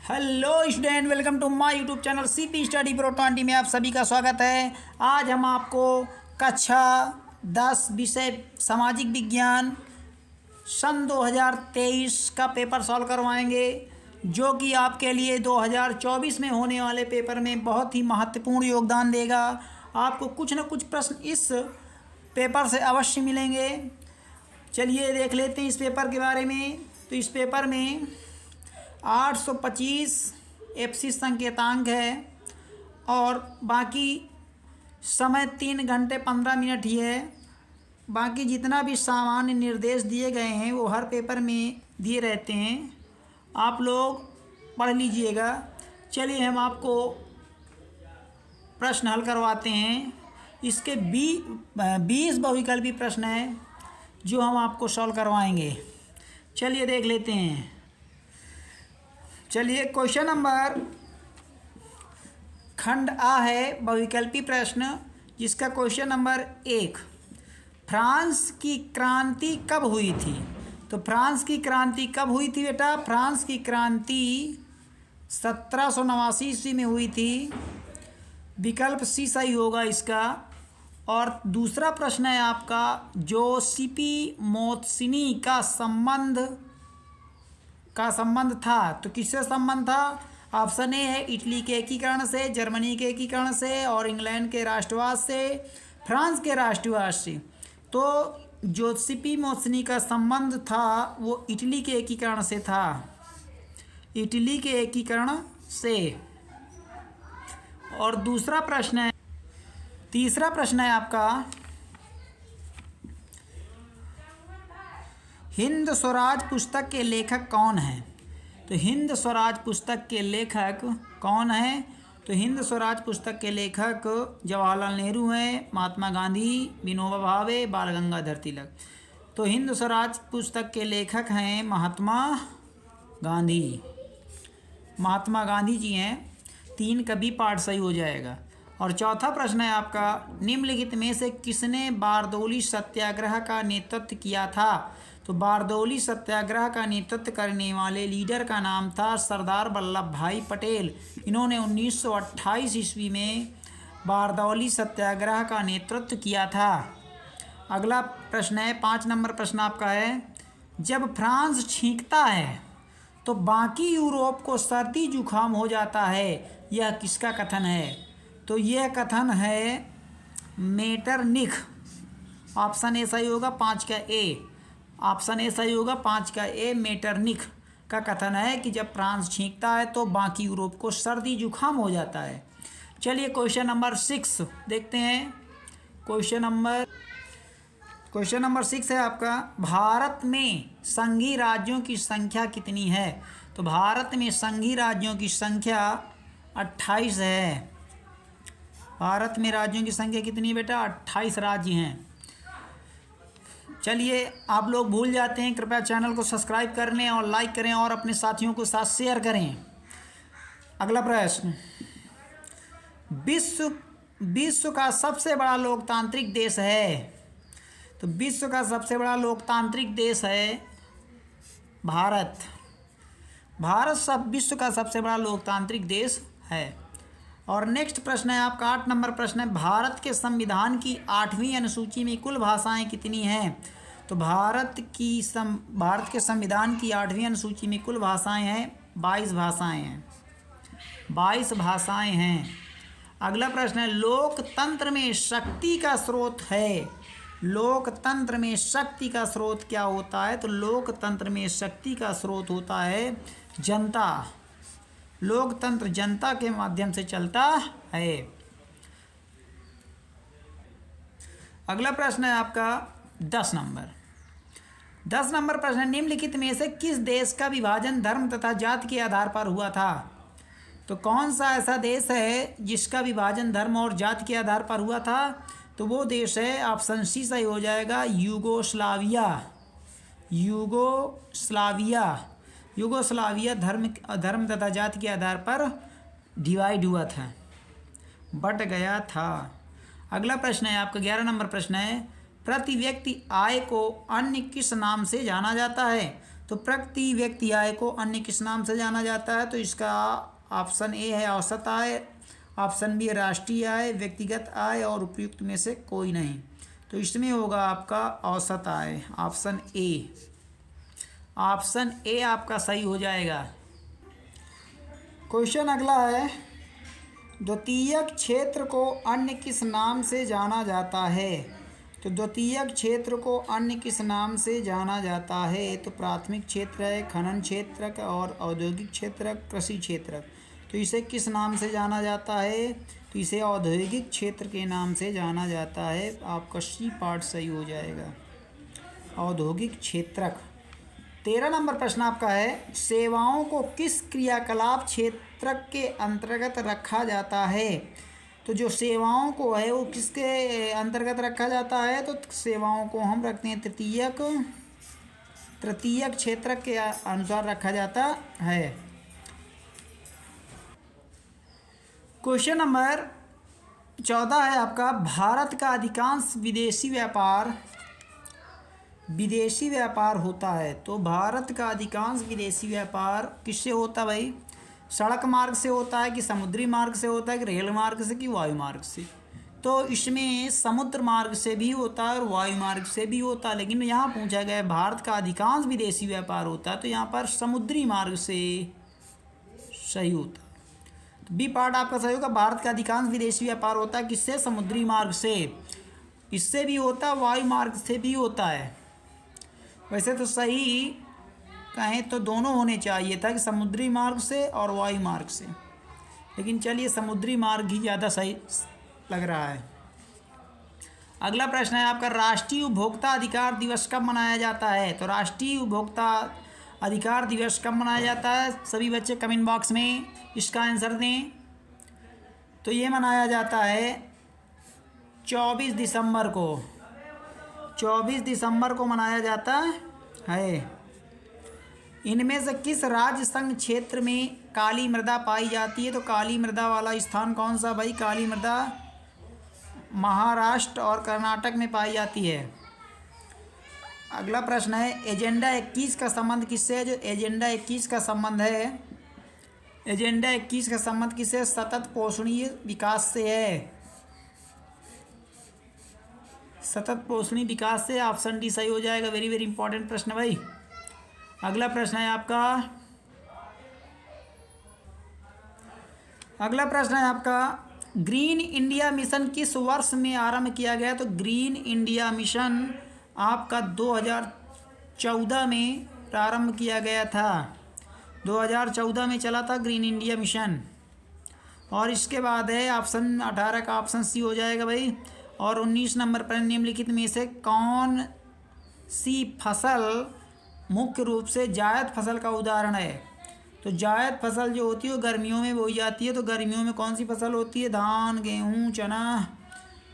Hello student, welcome to my YouTube channel CP Study Pro 20 में आप सभी का स्वागत है। आज हम आपको कक्षा 10 विषय सामाजिक विज्ञान सन 2023 का पेपर सॉल्व करवाएंगे, जो कि आपके लिए 2024 में होने वाले पेपर में बहुत ही महत्वपूर्ण योगदान देगा। आपको कुछ न कुछ प्रश्न इस पेपर से अवश्य मिलेंगे। चलिए देख लेते हैं इस पेपर के बारे में। तो इस पेपर में 825 एफसी संकेतांक है और बाकी समय 3 घंटे 15 मिनट ही है। बाकी जितना भी सामान्य निर्देश दिए गए हैं वो हर पेपर में दिए रहते हैं, आप लोग पढ़ लीजिएगा। चलिए हम आपको प्रश्न हल करवाते हैं। इसके 20 बहुविकल्पी प्रश्न हैं जो हम आपको सॉल्व करवाएंगे। चलिए देख लेते हैं। चलिए क्वेश्चन नंबर खंड आ है बहुविकल्पी प्रश्न, जिसका क्वेश्चन नंबर 1, फ्रांस की क्रांति कब हुई थी? तो फ्रांस की क्रांति कब हुई थी बेटा? फ्रांस की क्रांति 1789 ईस्वी में हुई थी। विकल्प सी सही होगा इसका। और दूसरा प्रश्न है आपका, जोसेपी मोत्सिनी का संबंध था, तो किससे संबंध था? ऑप्शन ए है इटली के एकीकरण से, जर्मनी के एकीकरण से, और इंग्लैंड के राष्ट्रवाद से, फ्रांस के राष्ट्रवाद से। तो जोसेपी मोत्सिनी का संबंध था वो इटली के एकीकरण से था, इटली के एकीकरण से। और दूसरा प्रश्न है, तीसरा प्रश्न है आपका, हिंद स्वराज पुस्तक के लेखक कौन हैं? तो हिंद स्वराज पुस्तक के लेखक कौन हैं? तो हिंद स्वराज पुस्तक के लेखक जवाहरलाल नेहरू हैं, महात्मा गांधी, विनोबा भावे, बाल गंगाधर तिलक। तो हिंद स्वराज पुस्तक के लेखक हैं महात्मा गांधी, महात्मा गांधी जी हैं। 3 का भी पार्ट सही हो जाएगा। और चौथा प्रश्न है आपका, निम्नलिखित में से किसने बारदौली सत्याग्रह का नेतृत्व किया था? तो बारदौली सत्याग्रह का नेतृत्व करने वाले लीडर का नाम था सरदार वल्लभ भाई पटेल। इन्होंने 1928 ईस्वी में बारदौली सत्याग्रह का नेतृत्व किया था। अगला प्रश्न है, 5 नंबर प्रश्न आपका है, जब फ्रांस छींकता है तो बाकी यूरोप को सर्दी जुकाम हो जाता है, यह किसका कथन है? तो यह कथन है मेटरनिख। ऑप्शन ए सही होगा, 5 का ए। ऑप्शन ए सही होगा, 5 का ए। मेटरनिख का कथन है कि जब फ्रांस छींकता है तो बाकी यूरोप को सर्दी जुकाम हो जाता है। चलिए क्वेश्चन नंबर 6 देखते हैं। क्वेश्चन नंबर 6 है आपका, भारत में संघीय राज्यों की संख्या कितनी है? तो भारत में संघीय राज्यों की संख्या 28 है। भारत में राज्यों की संख्या कितनी है बेटा? 28 राज्य हैं। चलिए, आप लोग भूल जाते हैं, कृपया चैनल को सब्सक्राइब कर लें और लाइक करें और अपने साथियों के साथ शेयर करें। अगला प्रश्न, विश्व का सबसे बड़ा लोकतांत्रिक देश है? तो विश्व का सबसे बड़ा लोकतांत्रिक देश है भारत। विश्व का सबसे बड़ा लोकतांत्रिक देश है। और नेक्स्ट प्रश्न है आपका, 8 नंबर प्रश्न है, भारत के संविधान की 8वीं अनुसूची में कुल भाषाएं कितनी हैं? तो भारत के संविधान की 8वीं अनुसूची में कुल भाषाएं हैं 22 भाषाएं हैं। 22 भाषाएं हैं। अगला प्रश्न है, लोकतंत्र में शक्ति का स्रोत है। लोकतंत्र में शक्ति का स्रोत क्या होता है? तो लोकतंत्र में शक्ति का स्रोत होता है जनता। लोकतंत्र जनता के माध्यम से चलता है। अगला प्रश्न है आपका 10 नंबर प्रश्न, निम्नलिखित में से किस देश का विभाजन धर्म तथा जाति के आधार पर हुआ था? तो कौन सा ऐसा देश है जिसका विभाजन धर्म और जाति के आधार पर हुआ था? तो वो देश है, ऑप्शन सी सही हो जाएगा, यूगोस्लाविया धर्म तथा जाति के आधार पर डिवाइड हुआ था, बट गया था। अगला प्रश्न है आपका 11 नंबर प्रश्न है, प्रति व्यक्ति आय को अन्य किस नाम से जाना जाता है? तो प्रति व्यक्ति आय को अन्य किस नाम से जाना जाता है? तो इसका ऑप्शन ए है औसत आय, ऑप्शन बी है राष्ट्रीय आय, व्यक्तिगत आय और उपयुक्त में से कोई नहीं। तो इसमें होगा आपका औसत आय, ऑप्शन ए। ऑप्शन ए आपका सही हो जाएगा। क्वेश्चन अगला है, द्वितीयक क्षेत्र को अन्य किस नाम से जाना जाता है? तो द्वितीयक क्षेत्र को अन्य किस नाम से जाना जाता है? तो प्राथमिक क्षेत्र है, खनन क्षेत्रक और औद्योगिक क्षेत्रक, कृषि क्षेत्रक। तो इसे किस नाम से जाना जाता है? तो इसे औद्योगिक क्षेत्र के नाम से जाना जाता है। आपका सी पार्ट सही हो जाएगा, औद्योगिक क्षेत्रक। 13 नंबर प्रश्न आपका है, सेवाओं को किस क्रियाकलाप क्षेत्रक के अंतर्गत रखा जाता है? तो जो सेवाओं को है वो किसके अंतर्गत रखा जाता है? तो सेवाओं को हम रखते हैं तृतीयक क्षेत्रक के अनुसार रखा जाता है। क्वेश्चन नंबर 14 है आपका, भारत का अधिकांश विदेशी व्यापार होता है। तो भारत का अधिकांश विदेशी व्यापार किससे होता है भाई? सड़क मार्ग से होता है कि समुद्री मार्ग से होता है कि रेल मार्ग से कि वायु मार्ग से? तो इसमें समुद्र मार्ग से भी होता है और वायु मार्ग से भी होता है, लेकिन यहाँ पूछा गया है भारत का अधिकांश विदेशी व्यापार होता है, तो यहाँ पर समुद्री मार्ग से सही होता है। तो बी पार्ट आपका सही होगा, भारत का अधिकांश विदेशी व्यापार होता है किससे? समुद्री मार्ग से। इससे भी होता है, वायु मार्ग से भी होता है। वैसे तो सही कहें तो दोनों होने चाहिए था कि समुद्री मार्ग से और वायु मार्ग से, लेकिन चलिए समुद्री मार्ग ही ज़्यादा सही लग रहा है। अगला प्रश्न है आपका, राष्ट्रीय उपभोक्ता अधिकार दिवस कब मनाया जाता है? तो राष्ट्रीय उपभोक्ता अधिकार दिवस कब मनाया जाता है? सभी बच्चे कमेंट बॉक्स में इसका आंसर दें। तो ये मनाया जाता है 24 दिसंबर को। 24 दिसंबर को मनाया जाता है। इनमें से किस राज्य संघ क्षेत्र में काली मृदा पाई जाती है? तो काली मृदा वाला स्थान कौन सा भाई? काली मृदा महाराष्ट्र और कर्नाटक में पाई जाती है। अगला प्रश्न है, एजेंडा 21 का संबंध किससे है? जो एजेंडा 21 का संबंध है, एजेंडा 21 का संबंध किससे? सतत पोषणीय विकास से है। सतत पोषणीय विकास से, ऑप्शन डी सही हो जाएगा। वेरी वेरी इंपॉर्टेंट प्रश्न भाई। अगला प्रश्न है आपका, ग्रीन इंडिया मिशन किस वर्ष में आरंभ किया गया? तो ग्रीन इंडिया मिशन आपका 2014 में प्रारंभ किया गया था। 2014 में चला था ग्रीन इंडिया मिशन। और इसके बाद है ऑप्शन 18 का ऑप्शन सी हो जाएगा भाई। और 19 नंबर पर निम्नलिखित में से कौन सी फसल मुख्य रूप से जायद फसल का उदाहरण है? तो जायद फसल जो होती है वो गर्मियों में बोई जाती है। तो गर्मियों में कौन सी फसल होती है? धान, गेहूँ, चना।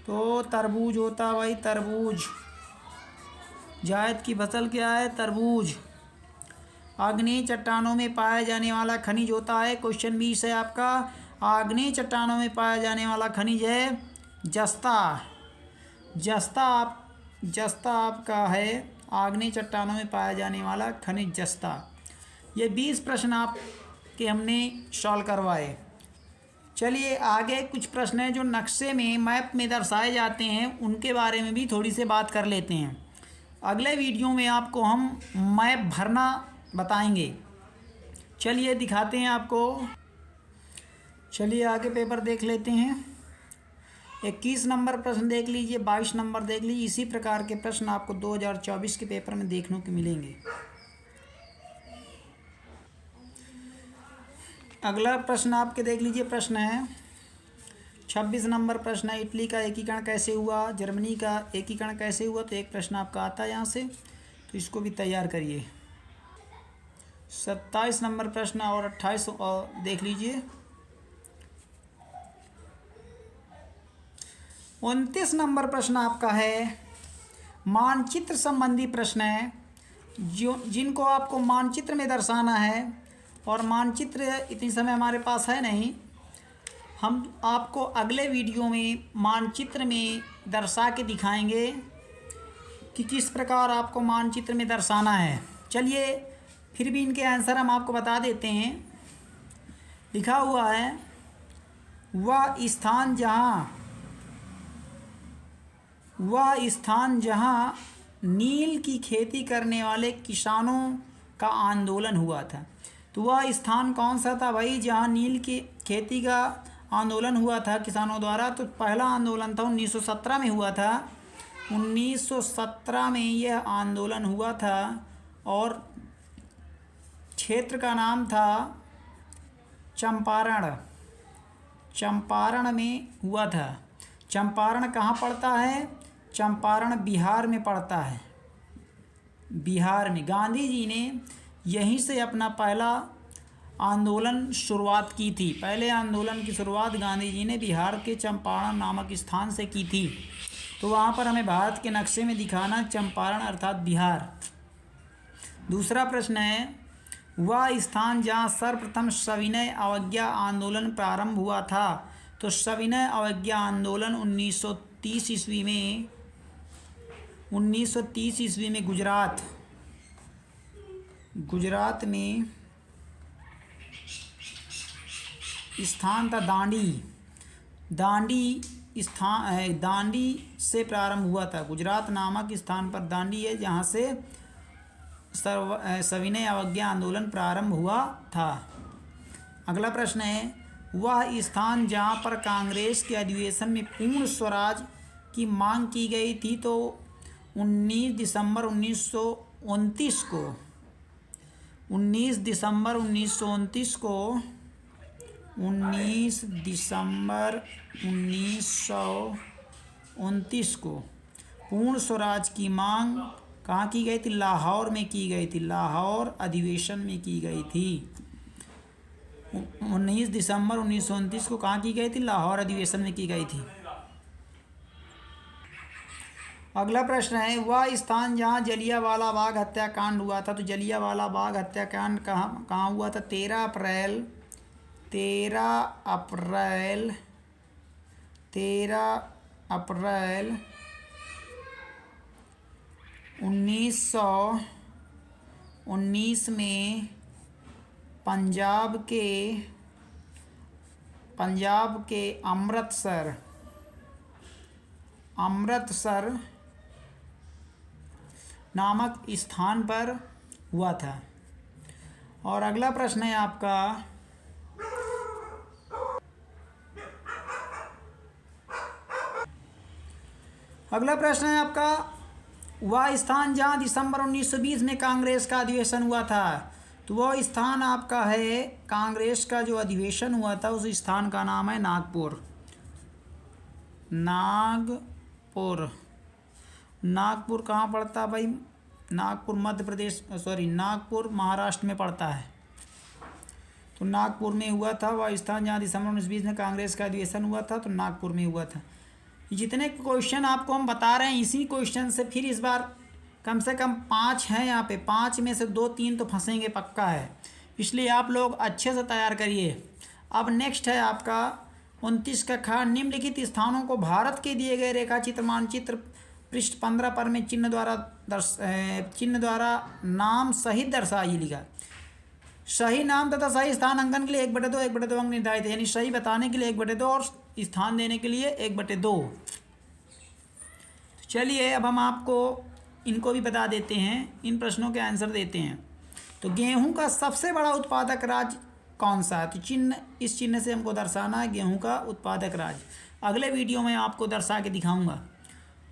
तो तरबूज होता है भाई, तरबूज। जायद की फसल क्या है? तरबूज। आग्नेय चट्टानों में पाया जाने वाला खनिज होता है, क्वेश्चन 20 है आपका, आग्नेय चट्टानों में पाया जाने वाला खनिज है जस्ता। जस्ता आपका है आग्नेय चट्टानों में पाया जाने वाला खनिज जस्ता। ये 20 प्रश्न आपके हमने सॉल्व करवाए। चलिए आगे कुछ प्रश्न हैं जो नक्शे में, मैप में दर्शाए जाते हैं, उनके बारे में भी थोड़ी सी बात कर लेते हैं। अगले वीडियो में आपको हम मैप भरना बताएंगे। चलिए दिखाते हैं आपको। चलिए आगे पेपर देख लेते हैं। 21 नंबर प्रश्न देख लीजिए, 22 नंबर देख लीजिए। इसी प्रकार के प्रश्न आपको 2024 के पेपर में देखने को मिलेंगे। अगला प्रश्न आपके देख लीजिए, प्रश्न है 26 नंबर प्रश्न है, इटली का एकीकरण कैसे हुआ? जर्मनी का एकीकरण कैसे हुआ? तो एक प्रश्न आपका आता है यहाँ से, तो इसको भी तैयार करिए। 27 नंबर प्रश्न और 28 और देख लीजिए। 29 नंबर प्रश्न आपका है मानचित्र संबंधी प्रश्न है, जिनको आपको मानचित्र में दर्शाना है। और मानचित्र इतनी समय हमारे पास है नहीं, हम आपको अगले वीडियो में मानचित्र में दर्शा के दिखाएंगे कि किस प्रकार आपको मानचित्र में दर्शाना है। चलिए फिर भी इनके आंसर हम आपको बता देते हैं। लिखा हुआ है, वह स्थान जहाँ नील की खेती करने वाले किसानों का आंदोलन हुआ था। तो वह स्थान कौन सा था भाई जहाँ नील की खेती का आंदोलन हुआ था किसानों द्वारा? तो पहला आंदोलन था 1917 में हुआ था। 1917 में यह आंदोलन हुआ था और क्षेत्र का नाम था चंपारण। चंपारण में हुआ था। चंपारण कहाँ पड़ता है? चंपारण बिहार में पड़ता है। बिहार में गांधी जी ने यहीं से अपना पहला आंदोलन शुरुआत की थी। पहले आंदोलन की शुरुआत गांधी जी ने बिहार के चंपारण नामक स्थान से की थी। तो वहाँ पर हमें भारत के नक्शे में दिखाना चंपारण अर्थात बिहार। दूसरा प्रश्न है, वह स्थान जहाँ सर्वप्रथम सविनय अवज्ञा आंदोलन प्रारंभ हुआ था। तो सविनय अवज्ञा आंदोलन 1930 ईस्वी में गुजरात में स्थान था दांडी से प्रारंभ हुआ था। गुजरात नामक स्थान पर दांडी है जहाँ से सविनय अवज्ञा आंदोलन प्रारंभ हुआ था। अगला प्रश्न है, वह स्थान जहाँ पर कांग्रेस के अधिवेशन में पूर्ण स्वराज की मांग की गई थी। तो 19 दिसंबर 1929 को पूर्ण स्वराज की मांग कहाँ की गई थी? लाहौर में की गई थी। लाहौर अधिवेशन में की गई थी। 19 दिसंबर 1929 को कहाँ की गई थी? लाहौर अधिवेशन में की गई थी। अगला प्रश्न है, वह स्थान जहाँ जलियांवाला बाग हत्याकांड हुआ था। तो जलियांवाला बाग हत्याकांड कहाँ हुआ था? 13 अप्रैल 1919 में पंजाब के अमृतसर नामक स्थान पर हुआ था। और अगला प्रश्न है आपका, वह स्थान जहाँ दिसंबर 1920 में कांग्रेस का अधिवेशन हुआ था। तो वह स्थान आपका है, कांग्रेस का जो अधिवेशन हुआ था उस स्थान का नाम है नागपुर। नागपुर कहाँ पड़ता है भाई? नागपुर महाराष्ट्र में पड़ता है। तो नागपुर में हुआ था वह स्थान जहाँ दिसंबर 1920 में कांग्रेस का अधिवेशन हुआ था। तो नागपुर में हुआ था। जितने क्वेश्चन आपको हम बता रहे हैं इसी क्वेश्चन से फिर इस बार कम से कम 5 हैं यहाँ पे। 5 में से 2-3 तो फंसेंगे पक्का है, इसलिए आप लोग अच्छे से तैयार करिए। अब नेक्स्ट है आपका 29 का खा, निम्नलिखित स्थानों को भारत के दिए गए रेखाचित्र मानचित्र पृष्ठ 15 पर में चिन्ह द्वारा नाम सहित दर्शाइए लिखा। सही नाम तथा सही स्थान अंकन के लिए 1/2 अंक निर्धारित है, यानी सही बताने के लिए 1/2 और स्थान देने के लिए 1/2। चलिए अब हम आपको इनको भी बता देते हैं, इन प्रश्नों के आंसर देते हैं। तो गेहूं का सबसे बड़ा उत्पादक राज्य कौन सा है? तो इस चिन्ह से हमको दर्शाना है गेहूं का उत्पादक राज्य। अगले वीडियो में आपको दर्शा के दिखाऊंगा।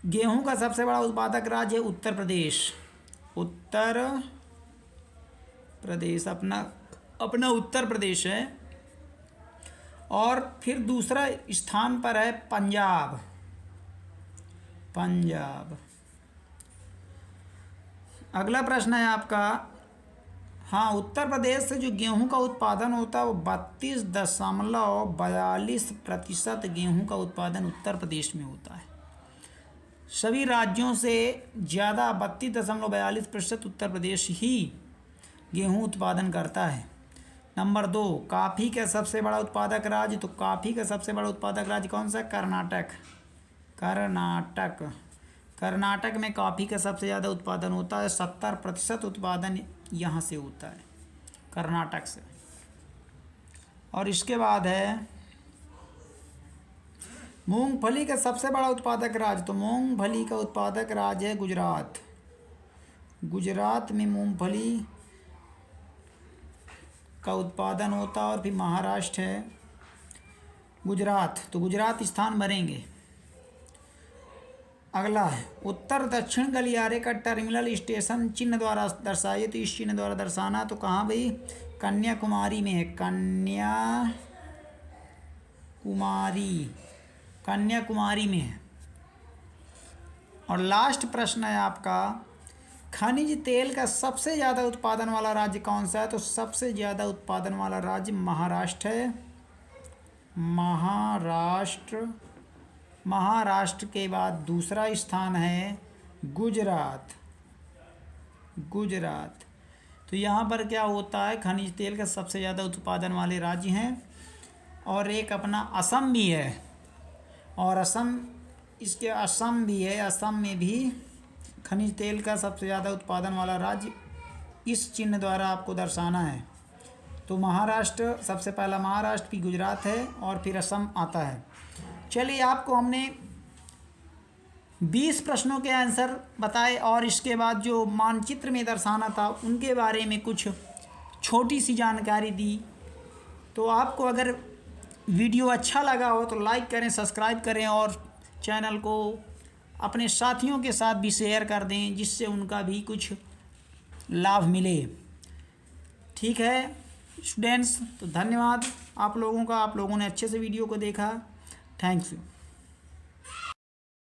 गेहूं का सबसे बड़ा उत्पादक राज्य है उत्तर प्रदेश। अपना उत्तर प्रदेश है। और फिर दूसरा स्थान पर है पंजाब। अगला प्रश्न है आपका, हाँ, उत्तर प्रदेश से जो गेहूं का उत्पादन होता है वो 32.42% गेहूं का उत्पादन उत्तर प्रदेश में होता है। सभी राज्यों से ज़्यादा 32.42% उत्तर प्रदेश ही गेहूं उत्पादन करता है। नंबर 2, कॉफ़ी का सबसे बड़ा उत्पादक राज्य। तो कॉफ़ी का सबसे बड़ा उत्पादक राज्य कौन सा? कर्नाटक में कॉफ़ी का सबसे ज़्यादा उत्पादन होता है। 70% उत्पादन यहाँ से होता है, कर्नाटक से। और इसके बाद है मूंगफली का सबसे बड़ा उत्पादक राज्य। तो मूंगफली का उत्पादक राज्य है गुजरात। गुजरात में मूंगफली का उत्पादन होता है। और फिर महाराष्ट्र है, गुजरात, तो गुजरात स्थान भरेंगे। अगला है उत्तर दक्षिण गलियारे का टर्मिनल स्टेशन चिन्ह द्वारा दर्शाइए। तो इस चिन्ह द्वारा दर्शाना तो कहाँ भाई, कन्याकुमारी में है, कन्याकुमारी में है। और लास्ट प्रश्न है आपका, खनिज तेल का सबसे ज़्यादा उत्पादन वाला राज्य कौन सा है। तो सबसे ज़्यादा उत्पादन वाला राज्य महाराष्ट्र है। महाराष्ट्र के बाद दूसरा स्थान है गुजरात। तो यहाँ पर क्या होता है, खनिज तेल का सबसे ज़्यादा उत्पादन वाले राज्य हैं। और एक अपना असम भी है, और असम भी है। असम में भी खनिज तेल का सबसे ज़्यादा उत्पादन वाला राज्य इस चिन्ह द्वारा आपको दर्शाना है। तो महाराष्ट्र सबसे पहला, महाराष्ट्र फिर गुजरात है और फिर असम आता है। चलिए, आपको हमने 20 प्रश्नों के आंसर बताए और इसके बाद जो मानचित्र में दर्शाना था उनके बारे में कुछ छोटी सी जानकारी दी। तो आपको अगर वीडियो अच्छा लगा हो तो लाइक करें, सब्सक्राइब करें और चैनल को अपने साथियों के साथ भी शेयर कर दें, जिससे उनका भी कुछ लाभ मिले। ठीक है स्टूडेंट्स, तो धन्यवाद आप लोगों का, आप लोगों ने अच्छे से वीडियो को देखा। Thanks you.